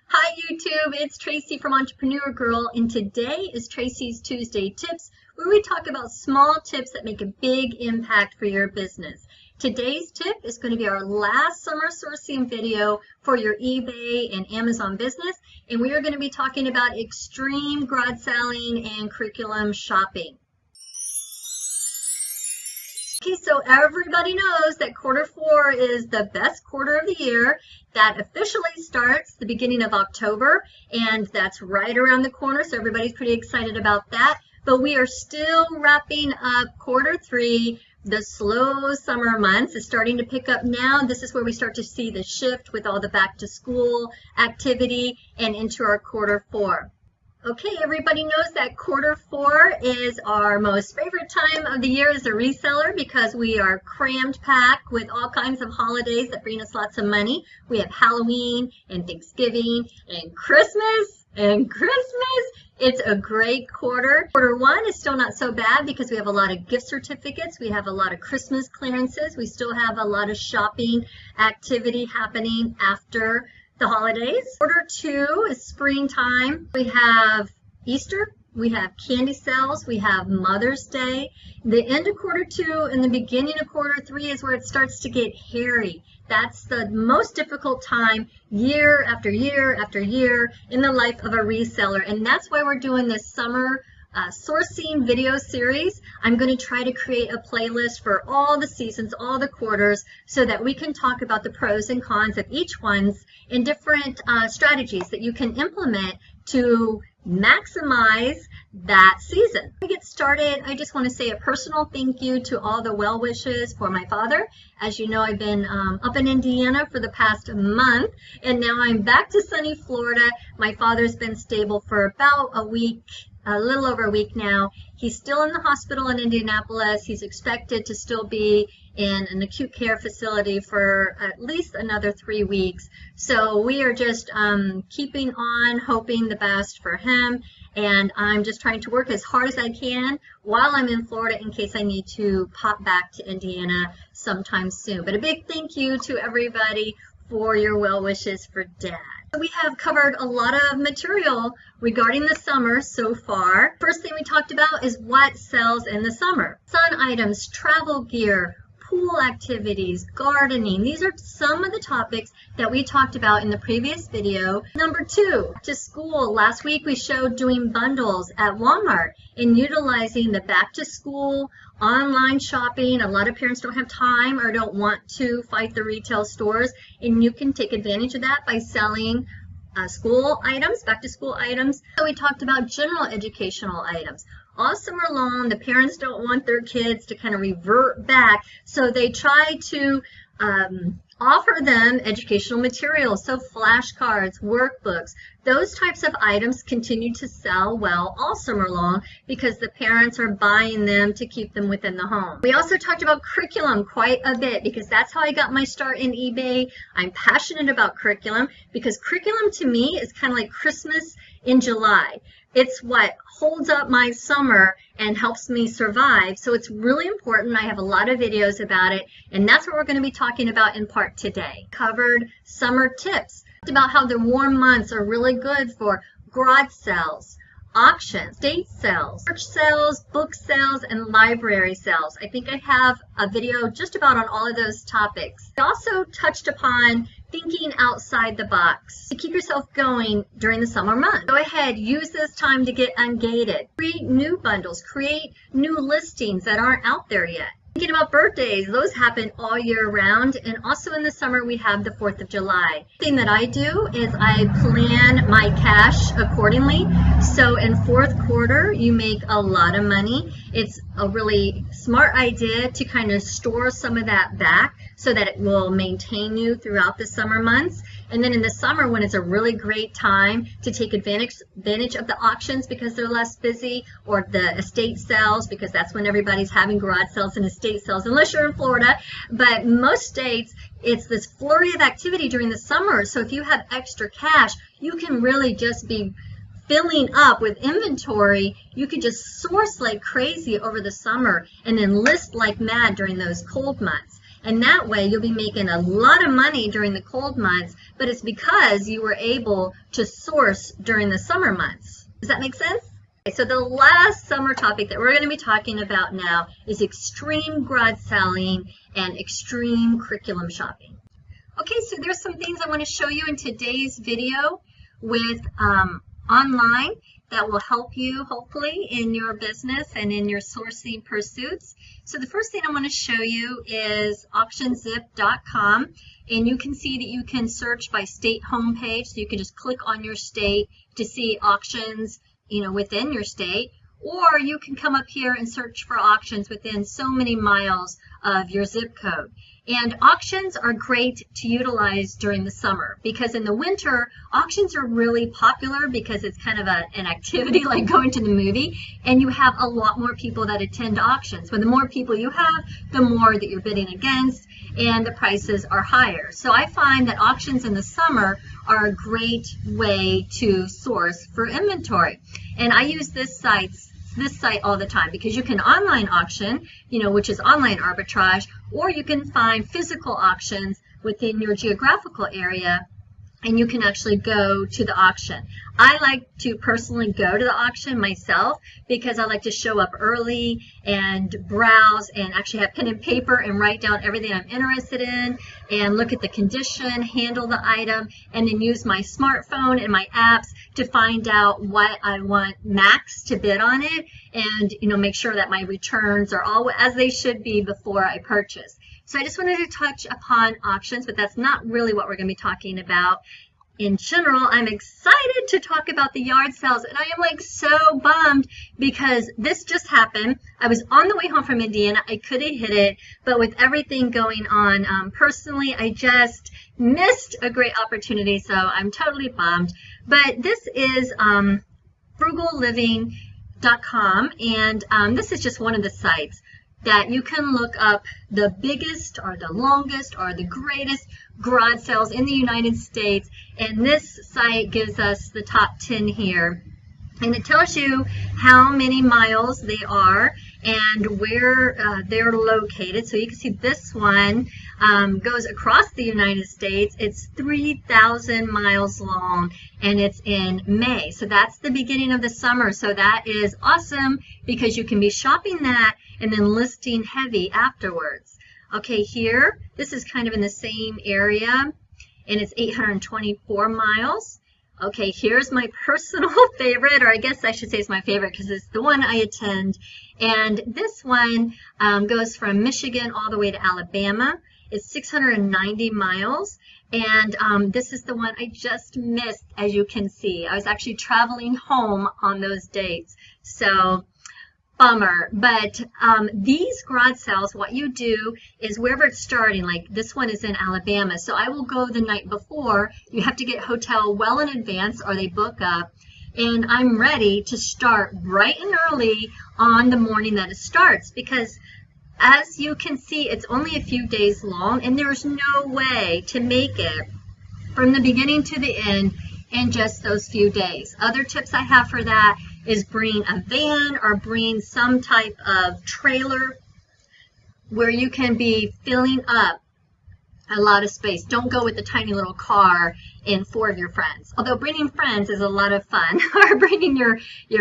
Hi YouTube, it's Tracy from Entrepreneur Girl, and today is Tracy's Tuesday Tips, where we talk about small tips that make a big impact for your business. Today's tip is going to be our last summer sourcing video for your eBay and Amazon business, and we are going to be talking about extreme garage selling and curriculum shopping. Okay, so everybody knows that quarter 4 is the best quarter of the year. That officially starts the beginning of October, and that's right around the corner, so everybody's pretty excited about that. But we are still wrapping up quarter 3. The slow summer months is starting to pick up now. This is where we start to see the shift with all the back to school activity and into our quarter 4. Okay, everybody knows that quarter 4 is our most favorite time of the year as a reseller because we are crammed packed with all kinds of holidays that bring us lots of money. We have Halloween and Thanksgiving and Christmas. It's a great quarter. Quarter 1 is still not so bad because we have a lot of gift certificates. We have a lot of Christmas clearances. We still have a lot of shopping activity happening after the holidays. Quarter 2 is springtime. We have Easter, we have candy sales, we have Mother's Day. The end of quarter 2 and the beginning of quarter 3 is where it starts to get hairy. That's the most difficult time year after year after year in the life of a reseller, and that's why we're doing this summer sourcing video series. I'm going to try to create a playlist for all the seasons, all the quarters, so that we can talk about the pros and cons of each one's and different strategies that you can implement to maximize that season. Before we get started, I just want to say a personal thank you to all the well wishes for my father. As you know, I've been up in Indiana for the past month, and now I'm back to sunny Florida. My father's been stable for about a week, a little over a week now. He's still in the hospital in Indianapolis. He's expected to still be in an acute care facility for at least another 3 weeks. So we are just keeping on, hoping the best for him. And I'm just trying to work as hard as I can while I'm in Florida in case I need to pop back to Indiana sometime soon. But a big thank you to everybody for your well wishes for Dad. We have covered a lot of material regarding the summer so far. First thing we talked about is what sells in the summer. Sun items, travel gear, pool activities, gardening. These are some of the topics that we talked about in the previous video. Number 2, to school. Last week we showed doing bundles at Walmart and utilizing the back to school online shopping. A lot of parents don't have time or don't want to fight the retail stores, and you can take advantage of that by selling school items, back to school items. So we talked about general educational items. All summer long, the parents don't want their kids to kind of revert back, so they try to offer them educational materials, so flashcards, workbooks, those types of items continue to sell well all summer long because the parents are buying them to keep them within the home. We also talked about curriculum quite a bit because that's how I got my start in eBay. I'm passionate about curriculum because curriculum to me is kind of like Christmas in July. It's what holds up my summer and helps me survive. So it's really important. I have a lot of videos about it, and that's what we're going to be talking about in part today. Covered summer tips. Talked about how the warm months are really good for garage sales, auctions, estate sales, church sales, book sales, and library sales. I think I have a video just about on all of those topics. I also touched upon thinking outside the box to keep yourself going during the summer months. Go ahead, use this time to get ungated. Create new bundles, create new listings that aren't out there yet. Thinking about birthdays, those happen all year round, and also in the summer we have the 4th of July. The thing that I do is I plan my cash accordingly. So in 4th quarter, you make a lot of money. It's a really smart idea to kind of store some of that back so that it will maintain you throughout the summer months. And then in the summer, when it's a really great time to take advantage of the auctions because they're less busy, or the estate sales because that's when everybody's having garage sales and estate sales, unless you're in Florida. But most states, it's this flurry of activity during the summer. So if you have extra cash, you can really just be filling up with inventory. You could just source like crazy over the summer and then list like mad during those cold months. And that way you'll be making a lot of money during the cold months, but it's because you were able to source during the summer months. Does that make sense? Okay, so the last summer topic that we're going to be talking about now is extreme garage selling and extreme curriculum shopping. Okay, so there's some things I want to show you in today's video with online that will help you hopefully in your business and in your sourcing pursuits. So the first thing I want to show you is auctionzip.com, and you can see that you can search by state homepage. So you can just click on your state to see auctions, within your state, or you can come up here and search for auctions within so many miles of your zip code. And auctions are great to utilize during the summer, because in the winter, auctions are really popular because it's kind of an activity like going to the movie, and you have a lot more people that attend auctions. When the more people you have, the more that you're bidding against, and the prices are higher. So I find that auctions in the summer are a great way to source for inventory. And I use this site all the time, because you can online auction, which is online arbitrage, or you can find physical auctions within your geographical area, and you can actually go to the auction. I like to personally go to the auction myself because I like to show up early and browse and actually have pen and paper and write down everything I'm interested in and look at the condition, handle the item, and then use my smartphone and my apps to find out what I want max to bid on it, and make sure that my returns are all as they should be before I purchase. So I just wanted to touch upon auctions, but that's not really what we're going to be talking about. In general, I'm excited to talk about the yard sales, and I am like so bummed because this just happened. I was on the way home from Indiana. I could have hit it, but with everything going on personally, I just missed a great opportunity, so I'm totally bummed. But this is frugalliving.com, and this is just one of the sites that you can look up the biggest or the longest or the greatest garage sales in the United States, and this site gives us the top 10 here, and it tells you how many miles they are and where they're located. So you can see this one goes across the United States. It's 3,000 miles long, and it's in May. So that's the beginning of the summer. So that is awesome because you can be shopping that and then listing heavy afterwards. Okay, here, this is kind of in the same area, and it's 824 miles. Okay, here's my personal favorite, or I guess I should say it's my favorite because it's the one I attend. And this one goes from Michigan all the way to Alabama. It's 690 miles. And this is the one I just missed, as you can see. I was actually traveling home on those dates. So, bummer. But these garage sales, what you do is wherever it's starting, like this one is in Alabama, so I will go the night before. You have to get hotel well in advance or they book up, and I'm ready to start bright and early on the morning that it starts, because as you can see, it's only a few days long, and there's no way to make it from the beginning to the end in just those few days. Other tips I have for that is bring a van or bring some type of trailer where you can be filling up a lot of space. Don't go with the tiny little car and 4 of your friends. Although bringing friends is a lot of fun, or bringing your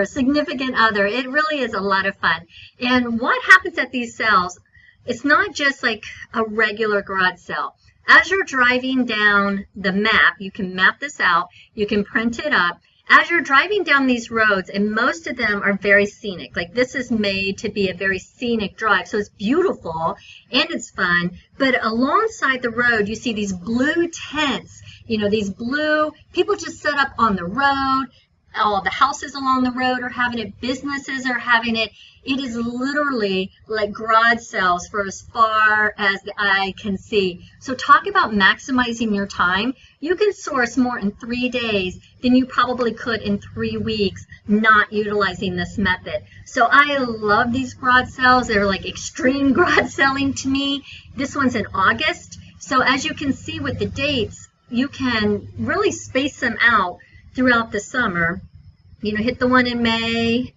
significant other, it really is a lot of fun. And what happens at these sales, it's not just like a regular garage sale. As you're driving down the map, you can map this out, you can print it up. As you're driving down these roads, and most of them are very scenic, like this is made to be a very scenic drive, so it's beautiful and it's fun, but alongside the road you see these blue tents, these blue, people just set up on the road, all the houses along the road are having it, businesses are having it. It is literally like garage sales for as far as the eye can see. So talk about maximizing your time. You can source more in 3 days than you probably could in 3 weeks not utilizing this method. So I love these garage sales. They're like extreme garage selling to me. This one's in August. So as you can see with the dates, you can really space them out throughout the summer. Hit the one in May,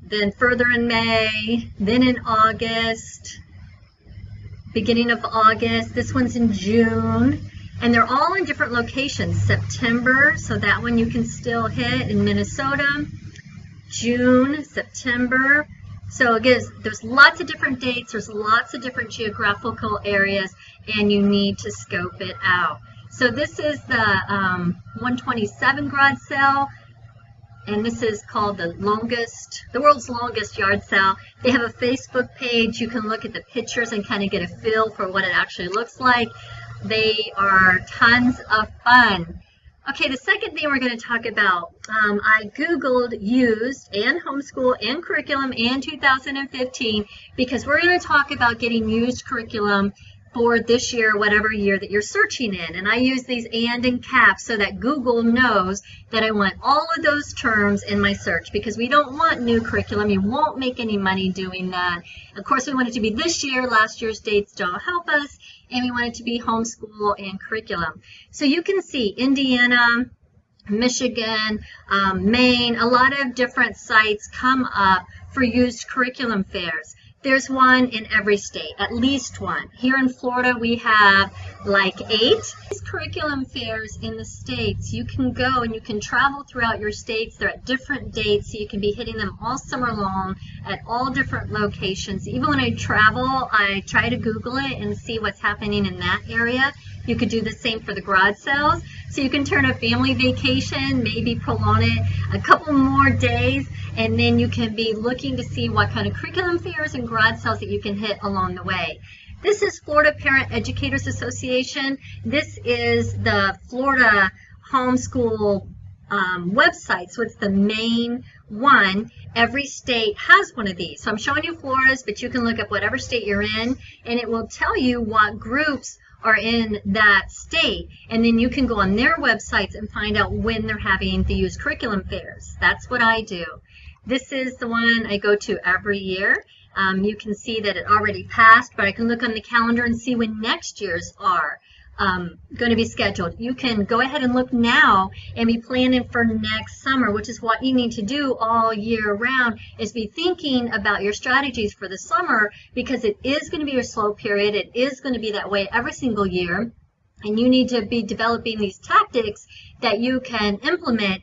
then further in May, then in August, beginning of August. This one's in June. And they're all in different locations. September, so that one you can still hit in Minnesota. June, September. So again, there's lots of different dates. There's lots of different geographical areas, and you need to scope it out. So this is the 127 garage sale. And this is called the world's longest yard sale. They have a Facebook page. You can look at the pictures and kind of get a feel for what it actually looks like. They are tons of fun. Okay, the second thing we're going to talk about, I Googled used and homeschool and curriculum in 2015 because we're going to talk about getting used curriculum for this year, whatever year that you're searching in. And I use these and in caps so that Google knows that I want all of those terms in my search, because we don't want new curriculum. You won't make any money doing that. Of course, we want it to be this year. Last year's dates don't help us. And we want it to be homeschool and curriculum. So you can see Indiana, Michigan, Maine, a lot of different sites come up for used curriculum fairs. There's one in every state, at least one. Here in Florida, we have like 8. These curriculum fairs in the states, you can go and you can travel throughout your states. They're at different dates, so you can be hitting them all summer long at all different locations. Even when I travel, I try to Google it and see what's happening in that area. You could do the same for the garage sales. So you can turn a family vacation, maybe prolong it a couple more days, and then you can be looking to see what kind of curriculum fairs and garage sales that you can hit along the way. This is Florida Parent Educators Association. This is the Florida homeschool website, so it's the main one. Every state has one of these. So I'm showing you Florida's, but you can look up whatever state you're in, and it will tell you what groups are in that state, and then you can go on their websites and find out when they're having the used curriculum fairs. That's what I do. This is the one I go to every year. You can see that it already passed, but I can look on the calendar and see when next year's are going to be scheduled. You can go ahead and look now and be planning for next summer, which is what you need to do all year round, is be thinking about your strategies for the summer, because it is going to be a slow period. It is going to be that way every single year, and you need to be developing these tactics that you can implement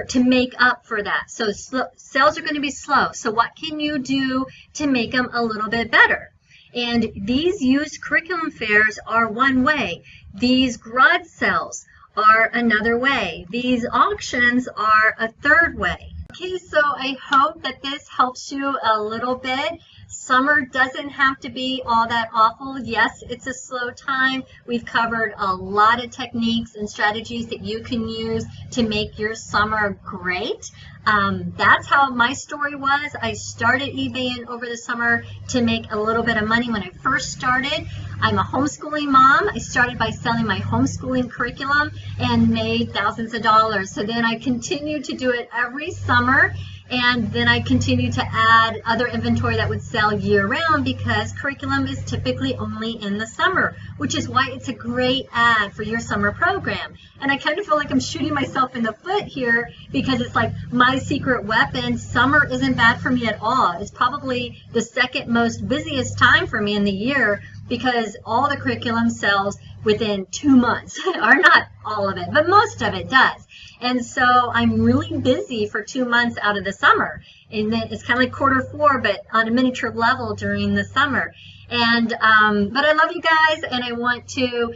to make up for that. So sales are going to be slow. So what can you do to make them a little bit better? And these used curriculum fairs are one way. These garage sales are another way. These auctions are a third way. Okay, so I hope that this helps you a little bit. Summer doesn't have to be all that awful. Yes, it's a slow time. We've covered a lot of techniques and strategies that you can use to make your summer great. That's how my story was. I started eBaying over the summer to make a little bit of money when I first started. I'm a homeschooling mom. I started by selling my homeschooling curriculum and made thousands of dollars. So then I continued to do it every summer. And then I continue to add other inventory that would sell year-round, because curriculum is typically only in the summer, which is why it's a great ad for your summer program. And I kind of feel like I'm shooting myself in the foot here, because it's like my secret weapon. Summer isn't bad for me at all. It's probably the second most busiest time for me in the year, because all the curriculum sells within 2 months, or not all of it, but most of it does. And so I'm really busy for 2 months out of the summer. And then it's kind of like Q4, but on a miniature level during the summer. And but I love you guys, and I want to,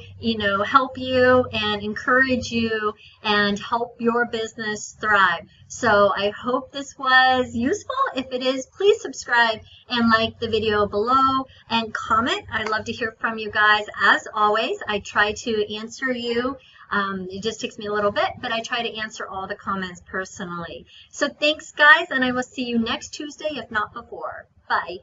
help you and encourage you and help your business thrive. So I hope this was useful. If it is, please subscribe and like the video below and comment. I'd love to hear from you guys. As always, I try to answer you. It just takes me a little bit, but I try to answer all the comments personally. So thanks, guys, and I will see you next Tuesday, if not before. Bye.